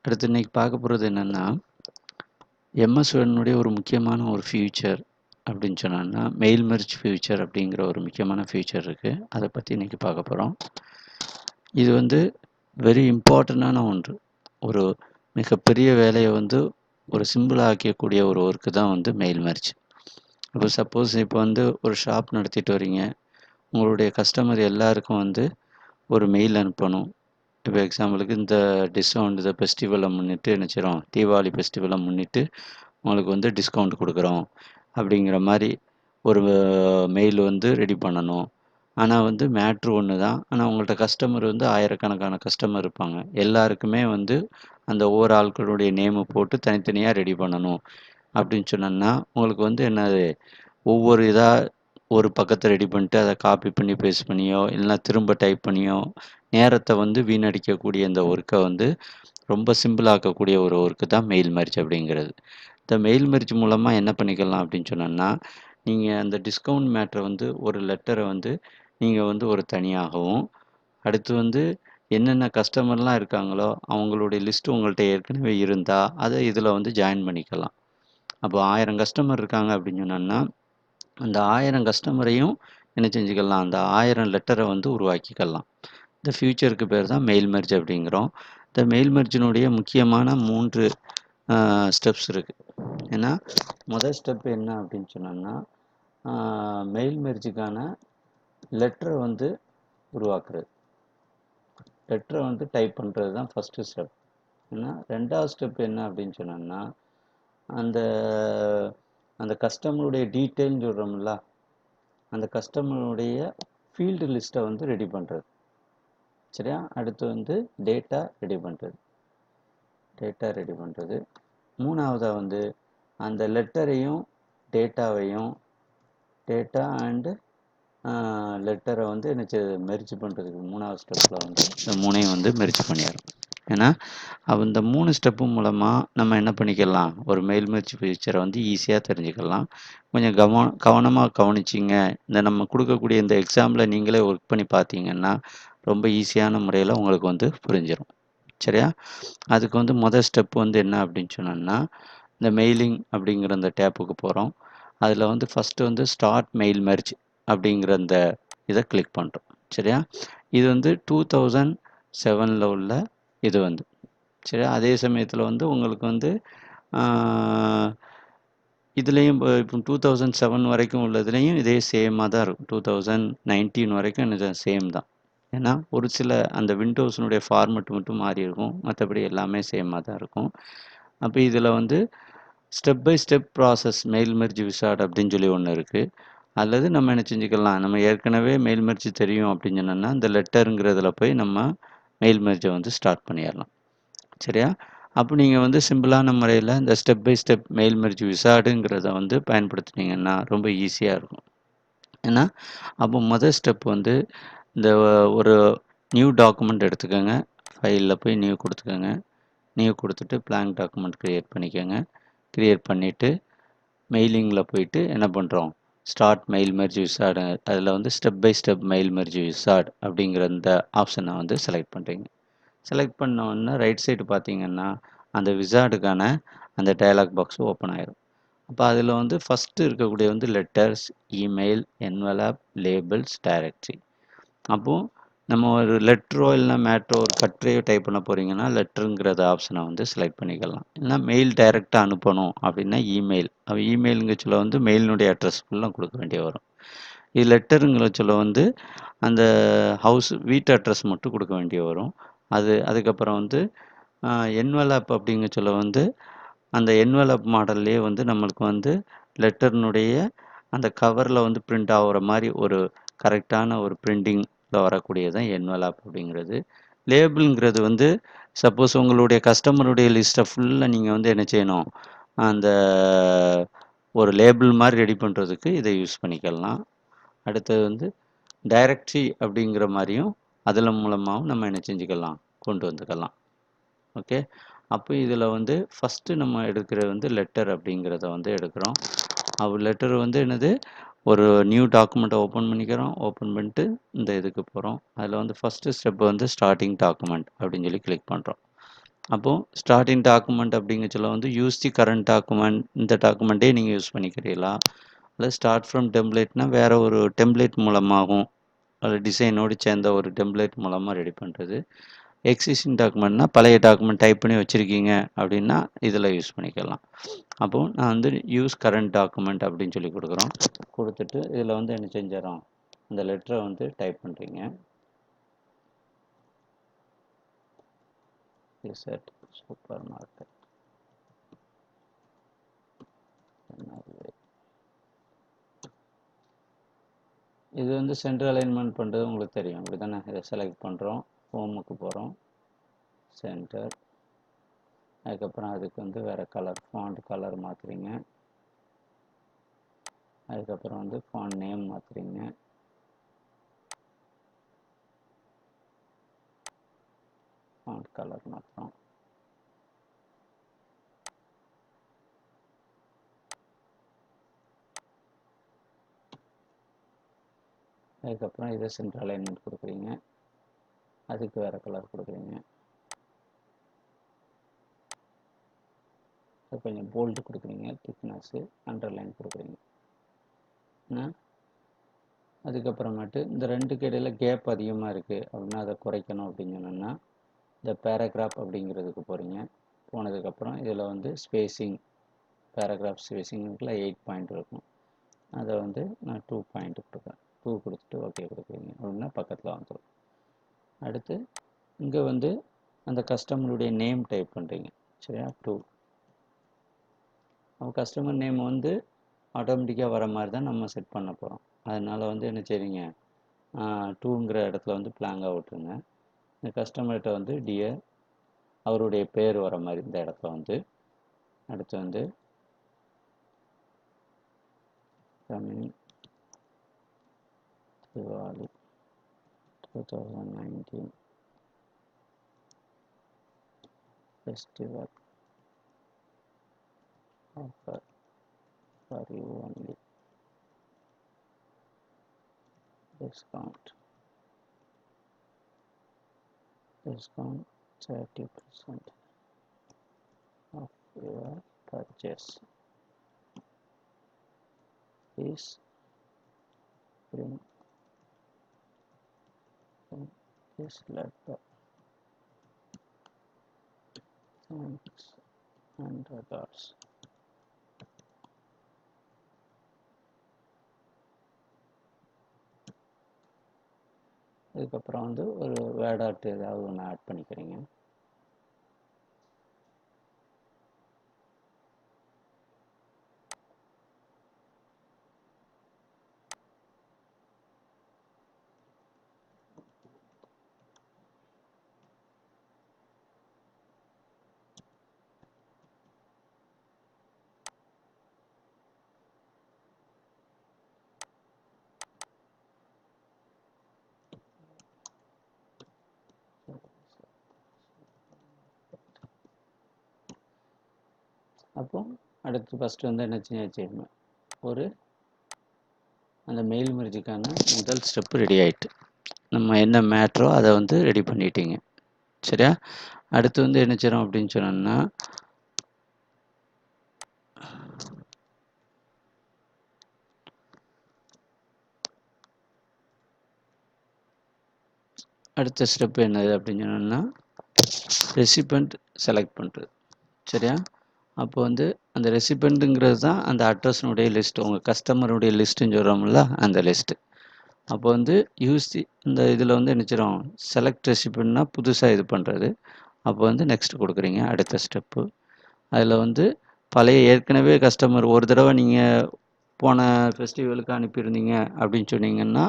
அடுத்து இன்னைக்கு பார்க்க போகிறது என்னென்னா எம்எஸ் வேர்டுனுடைய ஒரு முக்கியமான ஒரு ஃபியூச்சர் அப்படின்னு சொன்னோன்னா மெயில் மெர்ஜ் ஃபியூச்சர் அப்படிங்கிற ஒரு முக்கியமான ஃபியூச்சர் இருக்குது. அதை பற்றி இன்றைக்கி பார்க்க போகிறோம். இது வந்து வெரி இம்பார்ட்டண்டான ஒன்று. ஒரு மிகப்பெரிய வேலையை ஒரு சிம்பிளாக ஆக்கக்கூடிய ஒரு ஒர்க்கு தான் மெயில் மெர்ஜ். இப்போ சப்போஸ் இப்போ ஒரு ஷாப் நடத்திட்டு வரீங்க, உங்களுடைய கஸ்டமர் எல்லாருக்கும் ஒரு மெயில் அனுப்பணும். இப்போ எக்ஸாம்பிளுக்கு இந்த டிஸ்கவுண்ட் இந்த ஃபெஸ்டிவலை முன்னிட்டு என்ன செய்கிறோம், தீபாவளி ஃபெஸ்டிவலை முன்னிட்டு உங்களுக்கு டிஸ்கவுண்ட் கொடுக்குறோம் அப்படிங்கிற மாதிரி ஒரு மெயில் ரெடி பண்ணணும். ஆனால் மேட்ரு ஒன்று தான். ஆனால் உங்கள்கிட்ட கஸ்டமர் ஆயிரக்கணக்கான கஸ்டமர் இருப்பாங்க. எல்லாருக்குமே அந்த ஒவ்வொரு ஆட்களுடைய நேமு போட்டு தனித்தனியாக ரெடி பண்ணணும் அப்படின்னு சொன்னோன்னா உங்களுக்கு என்னது ஒவ்வொரு இதாக ஒரு பக்கத்தை ரெடி பண்ணிட்டு அதை காப்பி பண்ணி பேஸ்ட் பண்ணியோ இல்லைனா திரும்ப டைப் பண்ணியோ நேரத்தை வீணடிக்கக்கூடிய இந்த ஒர்க்கை ரொம்ப சிம்பிளாக்கக்கூடிய ஒரு ஒர்க்கு தான் மெயில் மெர்ஜ் அப்படிங்கிறது. இந்த மெயில் மெர்ஜ் மூலமாக என்ன பண்ணிக்கலாம் அப்படின்னு சொன்னோன்னா, நீங்கள் அந்த டிஸ்கவுண்ட் மேட்ரை ஒரு லெட்டரை நீங்கள் ஒரு தனியாகவும், அடுத்து என்னென்ன கஸ்டமர்லாம் இருக்காங்களோ அவங்களுடைய லிஸ்ட்டு உங்கள்கிட்ட ஏற்கனவே இருந்தால் அதை இதில் ஜாயின் பண்ணிக்கலாம். அப்போ 1000 கஸ்டமர் இருக்காங்க அப்படின்னு சொன்னோன்னா, அந்த 1000 கஸ்டமரையும் என்ன செஞ்சுக்கலாம், அந்த 1000 லெட்டரை உருவாக்கிக்கலாம். இந்த ஃபியூச்சருக்கு பேர் தான் மெயில் மெர்ஜ் அப்படிங்கிறோம். இந்த மெயில் மெர்ஜினுடைய முக்கியமான 3 ஸ்டெப்ஸ் இருக்குது. ஏன்னா முதல் ஸ்டெப் என்ன அப்படின்னு சொன்னோன்னா, மெயில் மெர்ஜுக்கான லெட்டரை உருவாக்குறது, லெட்டரை டைப் பண்ணுறது தான் ஃபஸ்ட்டு ஸ்டெப். ஏன்னா ரெண்டாவது ஸ்டெப் என்ன அப்படின்னு சொன்னோன்னா, அந்த அந்த கஸ்டமருடைய டீட்டெயில்னு சொல்கிறோம்ல, அந்த கஸ்டமருடைய ஃபீல்டு லிஸ்ட்டை ரெடி பண்ணுறது. சரியா? அடுத்து டேட்டா ரெடி பண்ணுறது. மூணாவதாக அந்த லெட்டரையும் டேட்டாவையும் டேட்டா அண்டு லெட்டரை என்ன மெர்ஜ் பண்ணுறதுக்கு மூணாவது ஸ்டெப்பில் இந்த மூணையும் மெர்ஜ் பண்ணிடுறோம். ஏன்னா இந்த 3 ஸ்டெப்பு மூலமாக நம்ம என்ன பண்ணிக்கலாம், ஒரு மெயில் மெர்ஜ் ஃபீச்சரை ஈஸியாக தெரிஞ்சுக்கலாம். கொஞ்சம் கவனமாக கவனிச்சிங்க. இந்த நம்ம கொடுக்கக்கூடிய இந்த எக்ஸாம்பிளை நீங்களே ஒர்க் பண்ணி பார்த்தீங்கன்னா ரொம்ப ஈஸியான முறையில் உங்களுக்கு புரிஞ்சிடும். சரியா? அதுக்கு முதல் ஸ்டெப் என்ன அப்படின்னு சொன்னோன்னா, இந்த மெயிலிங் அப்படிங்கிற அந்த டேப்புக்கு போகிறோம். அதில் ஃபஸ்ட்டு ஸ்டார்ட் மெயில் மெர்ஜ் அப்படிங்கிற அந்த இதை கிளிக் பண்ணுறோம். சரியா? இது 2007 உள்ள இது சரியா? அதே சமயத்தில் உங்களுக்கு இதுலேயும் இப்போ 2007 வரைக்கும் உள்ளதுலேயும் இதே சேமாக தான் இருக்கும். 2019 வரைக்கும் இது சேம் தான். ஏன்னா ஒரு சில அந்த விண்டோஸினுடைய ஃபார்மெட் மட்டும் மாறி இருக்கும், மற்றபடி எல்லாமே சேமாக தான் இருக்கும். அப்போ இதில் step by step process mail merge wizard அப்படின்னு சொல்லி ஒன்று இருக்குது. அல்லது நம்ம என்ன செஞ்சுக்கலாம், நம்ம ஏற்கனவே மெயில் மெர்ஜ் தெரியும் அப்படின்னு சொன்னோன்னா இந்த லெட்டருங்கிறதுல போய் நம்ம மெயில் மெர்ஜை ஸ்டார்ட் பண்ணிடலாம். சரியா? அப்போ நீங்கள் சிம்பிளான முறையில் இந்த step by step mail merge விசார்டுங்கிறத பயன்படுத்தினீங்கன்னா ரொம்ப ஈஸியாக இருக்கும். ஏன்னா அப்போ முதல் ஸ்டெப் இந்த ஒரு நியூ டாக்குமெண்ட் எடுத்துக்கோங்க. ஃபைலில் போய் நியூ கொடுத்துக்கோங்க. நியூ கொடுத்துட்டு blank டாக்குமெண்ட் க்ரியேட் பண்ணிக்கோங்க. க்ரியேட் பண்ணிவிட்டு மெயிலிங்கில் போயிட்டு என்ன பண்ணுறோம், ஸ்டார்ட் மெயில் மெர்ஜ் விசார்டு, அதில் step by step mail merge wizard அப்படிங்கிற இந்த ஆப்ஷனை செலக்ட் பண்ணுறீங்க. செலக்ட் பண்ண உடனே ரைட் சைடு பார்த்தீங்கன்னா அந்த விசார்டுக்கான அந்த டயலாக் பாக்ஸ் ஓப்பன் ஆயிரும். அப்போ அதில் ஃபஸ்ட்டு இருக்கக்கூடிய letters, email, envelope, labels, directory. அப்போது நம்ம ஒரு லெட்டரோ இல்லைனா மேட்ரோ ஒரு கட்டுரையோ டைப் பண்ண போகிறீங்கன்னா லெட்டருங்கிறத ஆப்ஷனை செலக்ட் பண்ணிக்கலாம். இல்லைனா மெயில் டைரெக்டாக அனுப்பணும் அப்படின்னா இமெயில். அப்போ இமெயிலுங்க சொல்ல மெயிலினுடைய அட்ரஸ் ஃபுல்லாக கொடுக்க வேண்டிய வரும். இது லெட்டருங்கிற சொல்ல அந்த ஹவுஸ் வீட்டு அட்ரஸ் மட்டும் கொடுக்க வேண்டிய வரும். அதுக்கப்புறம் என்வலப் அப்படிங்க சொல்ல அந்த என்வலப் மாடல்லே நம்மளுக்கு லெட்டர்னுடைய அந்த கவரில் பிரிண்ட் ஆகிற மாதிரி ஒரு கரெக்டான ஒரு பிரிண்டிங்கில் வரக்கூடியது தான் என்வலப் அப்படிங்கிறது. லேபிள்ங்கிறது சப்போஸ் உங்களுடைய கஸ்டமருடைய லிஸ்ட்டை ஃபுல்லாக நீங்கள் என்ன செய்யணும், அந்த ஒரு லேபிள் மாதிரி ரெடி பண்ணுறதுக்கு இதை யூஸ் பண்ணிக்கலாம். அடுத்தது டைரக்டரி அப்படிங்கிற மாதிரியும் அதில் மூலமாகவும் நம்ம என்ன செஞ்சுக்கலாம், கொண்டு வந்துக்கலாம். ஓகே. அப்போ இதில் ஃபஸ்ட்டு நம்ம எடுக்கிறது லெட்டர் அப்படிங்கிறத எடுக்கிறோம். லெட்டர் என்னது, ஒரு நியூ டாக்குமெண்ட்டை ஓப்பன் பண்ணிக்கிறோம். ஓப்பன் பண்ணிட்டு இந்த இதுக்கு போகிறோம். அதில் ஃபஸ்ட்டு ஸ்டெப் ஸ்டார்டிங் டாக்குமெண்ட் அப்படின்னு சொல்லி கிளிக் பண்ணுறோம். அப்போ ஸ்டார்டிங் டாக்குமெண்ட் அப்படிங்கச்சொல்ல வந்து யூஸ் தி கரண்ட் டாக்குமெண்ட் இந்த டாக்குமெண்ட்டே நீங்கள் யூஸ் பண்ணிக்கிறீங்களா, இல்லை ஸ்டார்ட் ஃப்ரம் டெம்ப்ளேட்னா வேற ஒரு டெம்ப்ளேட் மூலமாகும், அது டிசைனோடு சேர்ந்த ஒரு டெம்ப்ளேட் மூலமாக ரெடி பண்ணுறது. எக்ஸிஸ்டிங் டாக்குமெண்ட்னா பழைய டாக்குமெண்ட் டைப் பண்ணி வச்சுருக்கீங்க அப்படின்னா இதில் யூஸ் பண்ணிக்கலாம். அப்போது நான் வந்து யூஸ் கரண்ட் டாக்குமெண்ட் அப்படின்னு சொல்லி கொடுக்குறோம். கொடுத்துட்டு இதில் வந்து என்ன செஞ்சிடறோம், இந்த லெட்டரை வந்து டைப் பண்ணுறீங்க. இசட் சூப்பர் மார்க்கெட் இது வந்து சென்டர் அலைன்மெண்ட் பண்ணுறது உங்களுக்கு தெரியும் அப்படி தானே. இதை செலக்ட் பண்ணுறோம், ஹோமுக்கு போகிறோம், சென்டர், அதுக்கப்புறம் அதுக்கு வந்து வேறு கலர் ஃபாண்ட் கலர் மாற்றுறீங்க, அதுக்கப்புறம் வந்து ஃபாண்ட் நேம் மாற்றுறீங்க, ஃபாண்ட் கலர் மாற்றுறோம், அதுக்கப்புறம் இதை சென்டர் அலைன்மெண்ட் கொடுக்குறீங்க, அதுக்கு வேறு கலர் கொடுக்குறீங்க, கொஞ்சம் போல்டு கொடுக்குறீங்க, திக்னஸ்ஸு அண்டர்லைன் கொடுக்குறீங்க. அதுக்கப்புறமேட்டு இந்த ரெண்டுக்கு இடையில் கேப் அதிகமாக இருக்குது அப்படின்னா அதை குறைக்கணும் அப்படின்னு சொன்னோன்னா இந்த பேராகிராஃப் அப்படிங்கிறதுக்கு போகிறீங்க. போனதுக்கப்புறம் இதில் வந்து ஸ்பேஸிங், பேராகிராஃப் ஸ்பேஸிங்கில் 8 பாயிண்ட் இருக்கும், அதை வந்து நான் 2 பாயிண்ட் கொடுக்குறேன். 2 கொடுத்துட்டு ஓகே கொடுக்குறீங்க அப்படின்னா பக்கத்தில் வந்துடும். அடுத்து இங்கே வந்து அந்த கஸ்டமருடைய நேம் டைப் பண்ணுறீங்க, சரியா. 2 நம்ம கஸ்டமர் நேம் வந்து ஆட்டோமேட்டிக்காக வர மாதிரி தான் நம்ம செட் பண்ண போகிறோம். அதனால் வந்து என்ன செய்றீங்க, 2ங்கிற இடத்துல வந்து பிளாங்காக விட்டுருங்க. இந்த கஸ்டமர்கிட்ட வந்து டியர் அவருடைய பேர் வர மாதிரி இந்த இடத்துல வந்து. அடுத்து வந்து coming Diwali 2019 festival offer for you only, discount 30% of your purchase, please bring this letter, thanks and regards. இதுக்கப்புறம் வந்து ஒரு வேர்ட் ஆர்ட் ஏதாவது ஒன்று ஆட் பண்ணிக்கிறீங்க. அப்போ அடுத்து ஃபஸ்ட்டு வந்து என்ன செய்யணும், ஒரு அந்த மெயில் மெர்ஜுக்கான முதல் ஸ்டெப்பு ரெடி ஆகிட்டு, நம்ம என்ன மேட்ரோ அதை வந்து ரெடி பண்ணிட்டீங்க, சரியா. அடுத்து வந்து என்ன செய்யறோம் அப்படின்னு சொன்னோம்னா அடுத்த ஸ்டெப் என்னது அப்படின்னு சொன்னோம்னா ரெசிபெண்ட் செலக்ட் பண்ணுறது, சரியா. அப்போ வந்து அந்த ரெசிபெண்ட்டுங்கிறது தான் அந்த அட்ரஸ்னுடைய லிஸ்ட்டு, உங்கள் கஸ்டமருடைய லிஸ்ட்டுன்னு சொல்கிறோம்ல அந்த லிஸ்ட்டு. அப்போ வந்து இந்த இதில் வந்து என்ன செய்கிறோம், செலக்ட் ரெசிபெண்ட்னா புதுசாக இது பண்ணுறது. அப்போ வந்து நெக்ஸ்ட் கொடுக்குறீங்க அடுத்த ஸ்டெப்பு. அதில் வந்து பழைய ஏற்கனவே கஸ்டமர் ஒரு தடவை நீங்கள் போன ஃபெஸ்டிவலுக்கு அனுப்பியிருந்தீங்க அப்படின்னு சொன்னீங்கன்னா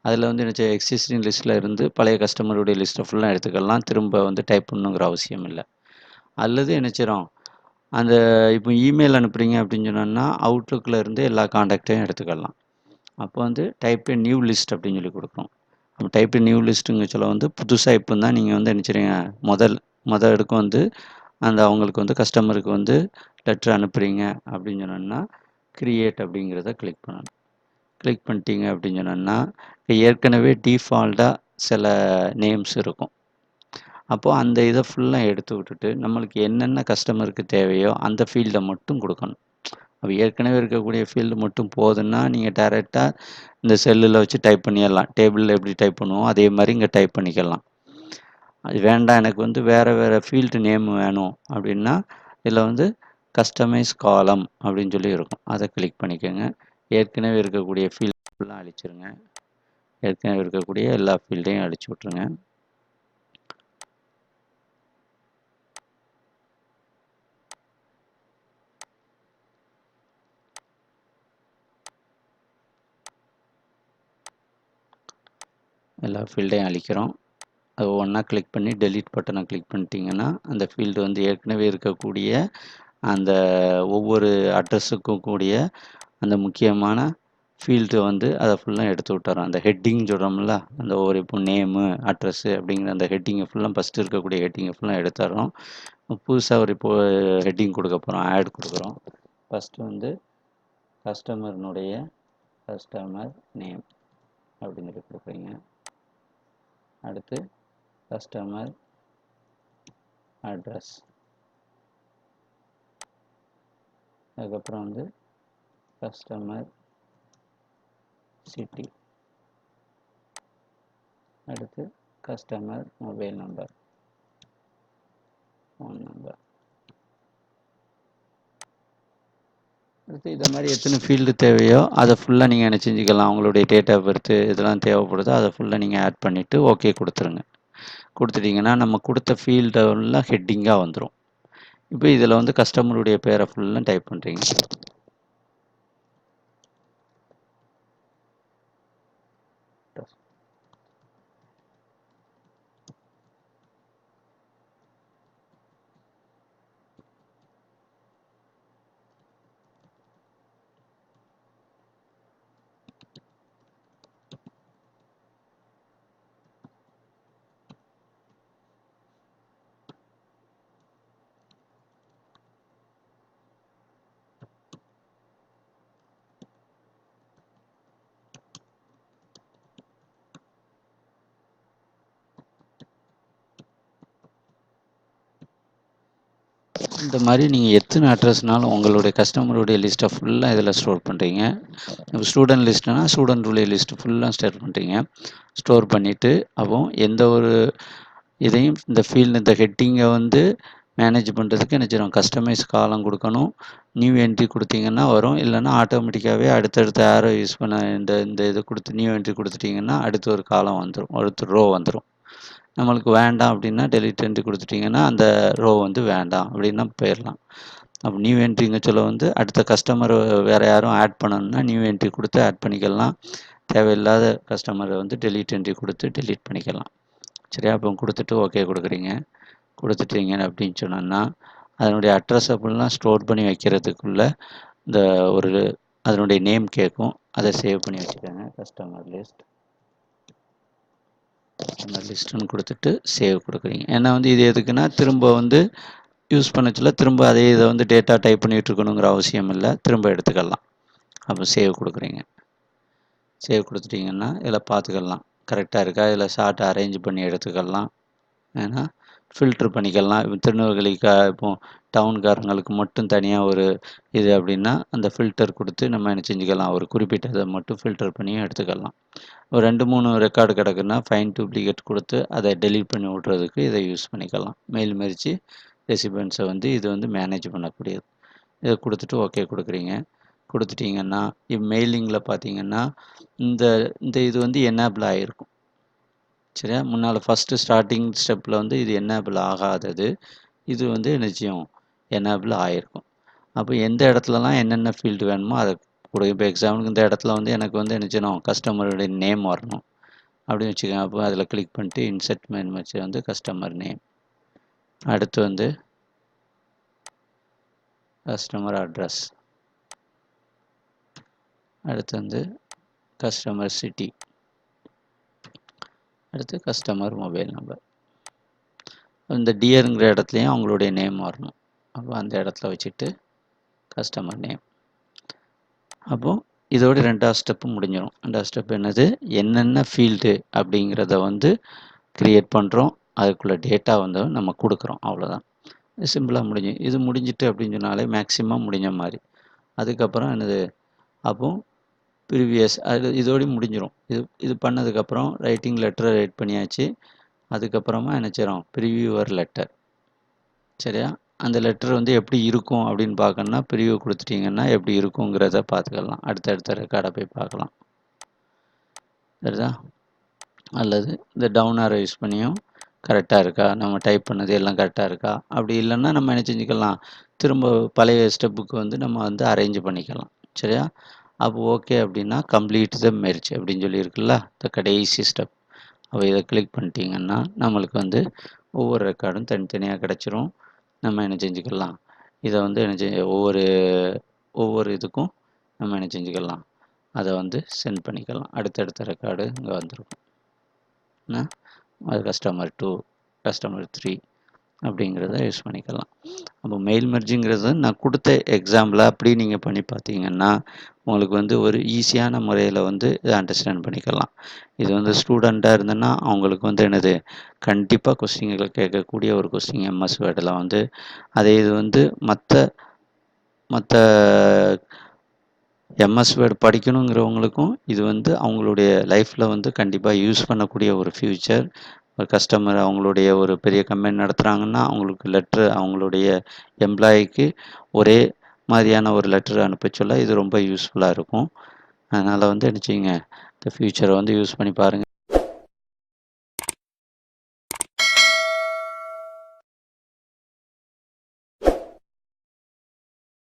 அதில் வந்து என்ன எக்ஸிஸ்டிங் லிஸ்ட்டில் இருந்து பழைய கஸ்டமருடைய லிஸ்ட்டை ஃபுல்லாக எடுத்துக்கலாம், திரும்ப வந்து டைப் பண்ணணுங்கிற அவசியம் இல்லை. அல்லது என்ன செய்கிறோம், அந்த இப்போ இமெயில் அனுப்புகிறீங்க அப்படின்னு சொன்னோன்னா அவுட்லுக்கில் இருந்து எல்லா காண்டாக்டையும் எடுத்துக்கலாம். அப்போ வந்து டைப் ஏ நியூ லிஸ்ட் அப்படின்னு சொல்லி கொடுக்குறோம். அப்போ டைப் ஏ நியூ லிஸ்ட்டுங்க சொல்ல வந்து புதுசாக இப்போ தான் நீங்கள் வந்து என்ன செய்றீங்க, முதல் எடுக்கும் வந்து அந்த அவங்களுக்கு வந்து கஸ்டமருக்கு வந்து லெட்டர் அனுப்புகிறீங்க அப்படின்னு சொன்னோன்னா கிரியேட் அப்படிங்கிறத கிளிக் பண்ணணும். கிளிக் பண்ணிட்டீங்க அப்படின்னு சொன்னோன்னா ஏற்கனவே டிஃபால்ட்டாக சில நேம்ஸ் இருக்கும், அப்போ அந்த இத ஃபுல்லா எடுத்து விட்டுட்டு, நம்மளுக்கு என்னென்ன கஸ்டமருக்கு தேவையோ அந்த ஃபீல்ட மட்டும் குடுக்கணும். அப்ப ஏற்கனவே இருக்கக்கூடிய ஃபீல்டு மட்டும் போதுன்னா, நீங்க டைரக்ட்டா இந்த செல்லுல வச்சு டைப் பண்ணிறலாம். டேபிள்ல எப்படி டைப் பண்ணுவோம், அதே மாரி இங்க டைப் பண்ணிக்கலாம். அது வேண்டாம் எனக்கு வந்து வேற வேற ஃபீல்டு நேம் வேணும் அப்படின்னா, இதில வந்து கஸ்டமைஸ் காலம் அப்படின்னு சொல்லி இருக்கும். அத கிளிக் பண்ணிக்கங்க. ஏற்கனவே இருக்கக்கூடிய ஃபீல்ட் ஃபுல்லா அழிச்சிருங்க. ஏற்கனவே இருக்கக்கூடிய எல்லா ஃபீல்டையும் அழிச்சு விட்டுருங்க. எல்லா ஃபீல்டையும் அழிக்கிறோம். அது ஒவ்வொண்ணா கிளிக் பண்ணி டெலீட் பட்டன கிளிக் பண்ணிட்டீங்கன்னா, அந்த ஃபீல்டு வந்து ஏற்கனவே இருக்கக்கூடிய அந்த ஒவ்வொரு அட்ரஸுக்கும் கூடிய அந்த முக்கியமான ஃபீல்டு வந்து அத ஃபுல்லா எடுத்து விட்டுர்றோம். அந்த ஹெட்டிங் சொல்றோம்ல, அந்த ஒவ்வொரு இப்போ நேமு, அட்ரஸு அப்படிங்கிற அந்த ஹெட்டிங்க ஃபுல்லா ஃபர்ஸ்ட்டு இருக்கக்கூடிய ஹெட்டிங்க ஃபுல்லா எடுத்துர்றோம். புதுசா ஒரு இப்போ ஹெட்டிங் குடுக்க போறோம். ஆட் குடுக்குறோம். ஃபர்ஸ்ட்டு வந்து கஸ்டமர்னுடைய கஸ்டமர் நேம் அப்படின்னு சொல்லி குடுக்குறீங்க. அடுத்து கஸ்டமர் அட்ரஸ். அதுக்கப்புறம் வந்து கஸ்டமர் சிட்டி. அடுத்து customer mobile number, phone number. அடுத்து இத மாரி எத்தனை ஃபீல்டு தேவையோ அத ஃபுல்லா நீங்க என்ன செஞ்சுக்கலாம். உங்களுடைய டேட் ஆஃப் பர்த்து இதெல்லாம் தேவைப்படுதோ அத ஃபுல்லா நீங்க ஆட் பண்ணிட்டு ஓகே குடுத்துருங்க. குடுத்துட்டீங்கன்னா, நம்ம குடுத்த ஃபீல்ட எல்லாம் ஹெட்டிங்கா வந்துரும். இப்போ இதில வந்து கஸ்டமருடைய பேர ஃபுல்லா டைப் பண்றீங்க. இந்த மாரி நீங்க எத்தனை அட்ரஸ்னாலும் உங்களுடைய கஸ்டமருடைய லிஸ்ட்ட ஃபுல்லா இதில ஸ்டோர் பண்றீங்க. இப்போ ஸ்டூடண்ட் லிஸ்ட்னா ஸ்டூடண்ட்டுடைய லிஸ்ட் ஃபுல்லா ஸ்டோர் பண்றீங்க. ஸ்டோர் பண்ணிட்டு, அப்போ எந்த ஒரு இதையும் இந்த ஃபீல்டு இந்த ஹெட்டிங்க வந்து மேனேஜ் பண்ணுறதுக்கு என்ன செய்யணும், கஸ்டமைஸ் காலம் குடுக்கணும். நியூ என்ட்ரி குடுத்தீங்கன்னா வரும். இல்லன்னா ஆட்டோமேட்டிக்காவே அடுத்தடுத்த ஆரோ யூஸ் பண்ண இந்த இந்த இத குடுத்து நியூ என்ட்ரி குடுத்துட்டீங்கன்னா, அடுத்து ஒரு காலம் வந்துரும். அடுத்து ரோ வந்துரும். நம்மளுக்கு வேண்டாம் அப்படின்னா டெலீட் என்ட்ரி குடுத்துட்டீங்கன்னா, அந்த ரோ வந்து வேண்டாம் அப்படின்னா போயிரலாம். அப்போ நியூ என்ட்ரிங்க சொல்ல வந்து அடுத்த கஸ்டமர் வேற யாரும் ஆட் பண்ணணும்னா நியூ என்ட்ரி குடுத்து ஆட் பண்ணிக்கலாம். தேவையில்லாத கஸ்டமர வந்து டெலீட் என்ட்ரி குடுத்து டெலீட் பண்ணிக்கலாம். சரியா? அப்போ குடுத்துட்டு ஓகே குடுக்குறீங்க. குடுத்துட்டீங்க அப்படின்னு சொன்னோம்னா, அதனுடைய அட்ரஸ ஃபுல்லா ஸ்டோர் பண்ணி வைக்கிறதுக்குள்ள இந்த ஒரு அதனுடைய நேம் கேட்கும். அத சேவ் பண்ணி வச்சுக்கோங்க. Customer list. கஸ்டமர் லிஸ்ட்டுன்னு குடுத்துட்டு சேவ் குடுக்குறீங்க. ஏன்னா வந்து இது எதுக்குன்னா, திரும்ப வந்து யூஸ் பண்ணச்சுல திரும்ப அதே இத வந்து டேட்டா டைப் பண்ணிட்டு இருக்கணுங்கிற அவசியம் இல்ல. திரும்ப எடுத்துக்கலாம். அப்போ சேவ் குடுக்குறீங்க. சேவ் குடுத்துட்டீங்கன்னா, இதில பார்த்துக்கலாம். கரெக்ட்டா இருக்கா? இதில சார்ட் அரேஞ்ச் பண்ணி எடுத்துக்கலாம். ஏன்னா, ஃபில்டர் பண்ணிக்கலாம். இப்போ திருநெல்வேலிக்கா இப்போ டவுன்காரங்களுக்கு மட்டும் தனியா ஒரு இது அப்படின்னா, அந்த ஃபில்டர் குடுத்து நம்ம என்ன செஞ்சுக்கலாம், ஒரு குறிப்பிட்ட இத மட்டும் ஃபில்டர் பண்ணியும் எடுத்துக்கலாம். ஒரு 2, 3 ரெக்கார்டு கிடக்குன்னா, ஃபைண்ட் டூப்ளிகேட் குடுத்து அத டெலீட் பண்ணி விட்றதுக்கு இத யூஸ் பண்ணிக்கலாம். மெயில் மெர்ஜ் ரெசிபியன்ஸ வந்து இது வந்து மேனேஜ் பண்ணக்கூடியது. இத குடுத்துட்டு ஓகே குடுக்குறீங்க. குடுத்துட்டீங்கன்னா, மெயிலிங்கில பார்த்தீங்கன்னா, இந்த இந்த இது வந்து எனேபிள் ஆயிருக்கும். சரியா? முன்னால ஃபர்ஸ்ட்டு ஸ்டார்ட்டிங் ஸ்டெப்ல வந்து இது எனேபிள் ஆகாதது. இது வந்து என்ன செய்யும்? எனேபிள் ஆயிருக்கும். அப்போ எந்த இடத்துலலாம் என்னென்ன ஃபீல்டு வேணுமோ அத குடு. இப்போ எக்ஸாம்பிளுக்கு இந்த இடத்துல வந்து எனக்கு வந்து என்ன செய்யணும்? கஸ்டமருடைய நேம் வரணும். அப்படின்னு வச்சுக்கோங்க. அப்போ அதில கிளிக் பண்ணிட்டு இன்சர்ட் மெயின் வச்சு வந்து கஸ்டமர் நேம். அடுத்து வந்து கஸ்டமர் அட்ரஸ். அடுத்து வந்து கஸ்டமர் சிட்டி. அடுத்து கஸ்டமர் மொபைல் நம்பர். இந்த டியர்ங்கிற இடத்துலயும் அவங்களுடைய நேம் வரணும். அப்போ அந்த இடத்துல வச்சுட்டு கஸ்டமர் நேம். அப்போ இதோட 2வது ஸ்டெப் முடிஞ்சிரும். 2வது ஸ்டெப் என்னது? என்னென்ன ஃபீல்டு அப்படிங்கிறத வந்து கிரியேட் பண்றோம். அதுக்குள்ள டேட்டா வந்து நம்ம குடுக்குறோம். அவ்வளோதான். சிம்பிளா இது முடிஞ்சுட்டு அப்படின்னு சொன்னாலே மேக்ஸிமம் முடிஞ்ச மாரி. அதுக்கப்புறம் என்னது, அப்போ ப்ரீவியஸ் அது இதோடயும் முடிஞ்சிரும். இது இது பண்ணதுக்கப்புறம் ரைட்டிங் லெட்டர ரைட் பண்ணியாச்சு. அதுக்கப்புறமா என்ன செய்றோம், ப்ரிவ்யூவர் லெட்டர். சரியா? அந்த லெட்டர் வந்து எப்படி இருக்கும் அப்படின்னு பார்க்கணும்னா, ப்ரிவ்யூ குடுத்துட்டீங்கன்னா எப்படி இருக்குங்கிறத பார்த்துக்கலாம். அடுத்தடுத்த ரெக்கார்ட போய் பார்க்கலாம். சரிதா? அல்லது இந்த டவுன் ஆரோ யூஸ் பண்ணியும் கரெக்ட்டா இருக்கா? நம்ம டைப் பண்ணது எல்லாம் கரெக்ட்டா இருக்கா? அப்படி இல்லன்னா நம்ம என்ன செஞ்சுக்கலாம், திரும்ப பழைய ஸ்டெப்புக்கு வந்து நம்ம வந்து அரேஞ்ச் பண்ணிக்கலாம். சரியா? அப்போ ஓகே அப்படின்னா, கம்ப்ளீட் த மெர்ஜ் அப்படின்னு சொல்லி இருக்குல்ல, இந்த கடைசி ஸ்டெப். அப்போ இத கிளிக் பண்ணிட்டீங்கன்னா, நம்மளுக்கு வந்து ஒவ்வொரு ரெக்கார்டும் தனித்தனியா கிடைச்சிரும். நம்ம என்ன செஞ்சுக்கலாம், இத வந்து என்ன ஒவ்வொரு ஒவ்வொரு இதுக்கும் நம்ம என்ன செஞ்சுக்கலாம், அத வந்து சென்ட் பண்ணிக்கலாம். அடுத்தடுத்த ரெக்கார்டு இங்க வந்துரும். அது கஸ்டமர் 2, கஸ்டமர் 3 அப்படிங்கிறத யூஸ் பண்ணிக்கலாம். அப்போ மெயில் மெர்ஜிங்கிறது நான் கொடுத்த எக்ஸாம்பிள அப்படியே நீங்கள் பண்ணி பார்த்தீங்கன்னா, உங்களுக்கு வந்து ஒரு ஈஸியான முறையில் வந்து இதை அண்டர்ஸ்டாண்ட் பண்ணிக்கலாம். இது வந்து ஸ்டூடெண்ட்டாக இருந்தேன்னா, அவங்களுக்கு வந்து என்னது கண்டிப்பாக கொஸ்டின்கள் கேட்கக்கூடிய ஒரு கொஸ்டின் எம்எஸ் வேர்டில் வந்து அதே இது வந்து மற்ற மற்ற எம்எஸ் வேர்ட் படிக்கணுங்கிறவங்களுக்கும் இது வந்து அவங்களுடைய லைஃப்பில் வந்து கண்டிப்பாக யூஸ் பண்ணக்கூடிய ஒரு ஃபியூச்சர். ஒரு கஸ்டமர் அவங்களுடைய ஒரு பெரிய கம்பெனி நடத்துகிறாங்கன்னா, அவங்களுக்கு லெட்ரு அவங்களுடைய எம்ப்ளாயிக்கு ஒரே மாதிரியான ஒரு லெட்டர் அனுப்ப சொல்ல இது ரொம்ப யூஸ்ஃபுல்லாக இருக்கும். அதனால் வந்து என்ன செய்யுங்க, இந்த ஃபியூச்சரை வந்து யூஸ் பண்ணி பாருங்கள்.